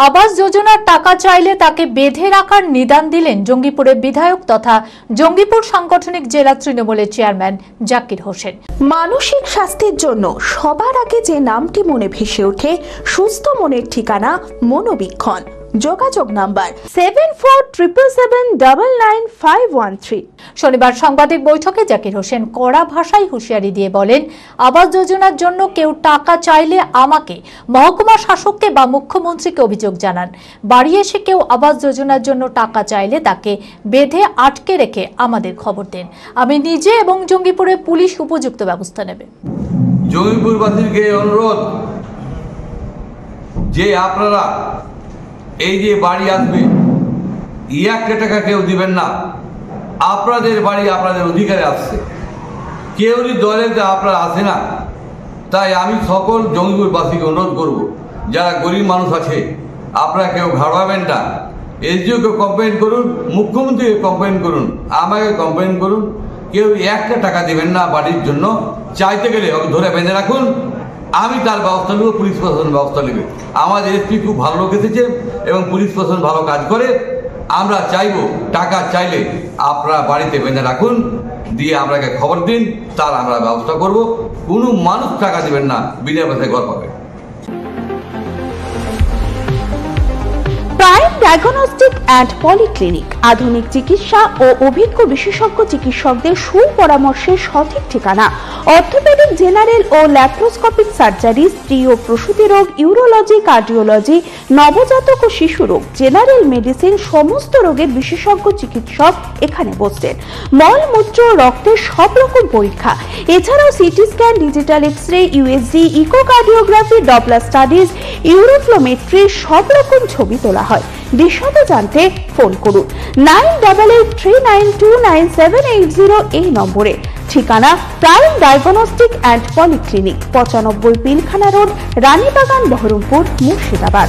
আবাস যোজনার টাকা চাইলে তাকে বেঁধে রাখার নিদান দিলেন জঙ্গিপুরের বিধায়ক তথা জঙ্গিপুর সাংগঠনিক জেলা তৃণমূলের চেয়ারম্যান জাকির হোসেন। মানসিক স্বাস্থ্যের জন্য সবার আগে যে নামটি মনে ভেসে ওঠে, সুস্থ মনের ঠিকানা মনোবীক্ষণ। যোগাযোগ নাম্বার 7477799513। শনিবার সাংবাদিক বৈঠকে জাকির হোসেন কড়া ভাষায় হুঁশিয়ারি দিয়ে বলেন, আবাস যোজনার জন্য কেউ টাকা চাইলে আমাকে, মহকুমা শাসককে বা মুখ্যমন্ত্রীকে অভিযোগ জানান। বাড়ি এসে কেউ আবাস যোজনার জন্য টাকা চাইলে তাকে বেঁধে আটকে রেখে আমাদের খবর দেন। আমি নিজে এবং জঙ্গিপুরের পুলিশ উপযুক্ত ব্যবস্থা নেবে। জঙ্গিপুরবাসীকে অনুরোধ যে আপনারা এই যে বাড়ি আসবে, 1 টাকা কেউ দিবেন না। আপনাদের বাড়ি আপনাদের অধিকারে আসছে, কেউই দলেতে আপনারা আসে না। তাই আমি সকল জঙ্গিপুরবাসীকে অনুরোধ করব, যারা গরিব মানুষ আছে আপনারা কেউ ঘাড়াবেন না। এসডিওকে কমপ্লেন করুন, মুখ্যমন্ত্রীকে কমপ্লেন করুন, আমাকে কমপ্লেন করুন। কেউ 1 টাকা দিবেন না বাড়ির জন্য। চাইতে গেলে ওকে ধরে বেঁধে রাখুন, আমি তার ব্যবস্থা নেব, পুলিশ প্রশাসন ব্যবস্থা নেবে। আমাদের এসপি খুব ভালো লোক এসেছে এবং পুলিশ প্রশাসন ভালো কাজ করে। আমরা চাইবো টাকা চাইলে আপনারা বাড়িতে বেঁধে রাখুন, দিয়ে আপনাকে খবর দিন, তার আমরা ব্যবস্থা করব। কোনো মানুষ টাকা দেবেন না, বিনা পয়সায় ঘর পাবে। প্রাইম ডায়াগনস্টিক অ্যান্ড পলিক্লিনিক আধুনিক চিকিৎসা ও অভিজ্ঞ বিশেষজ্ঞ চিকিৎসকদের সুপরামর্শের সঠিক ঠিকানা। অর্থোপেডিক, জেনারেল ও ল্যাপ্রোস্কোপিক সার্জারি, স্ত্রী ও প্রসূতি রোগ, ইউরোলজি, কার্ডিওলজি, নবজাতক ও শিশু রোগ, জেনারেল মেডিসিন, সমস্ত রোগের বিশেষজ্ঞ চিকিৎসক এখানে বসছেন। মল, মূত্র, রক্তের সব রকম পরীক্ষা, এছাড়াও CT scan, digital X ray, USG, echocardiography, Doppler studies, uroflowmetry, সব রকম ছবি তোলা হয়। বিশদ জানতে ফোন করুন 9883929780 এই নম্বরে। ঠিকানা prime diagnostic and polyclinic, 95 Pilkhana road, Ranibagan, Baharampur, Murshidabad.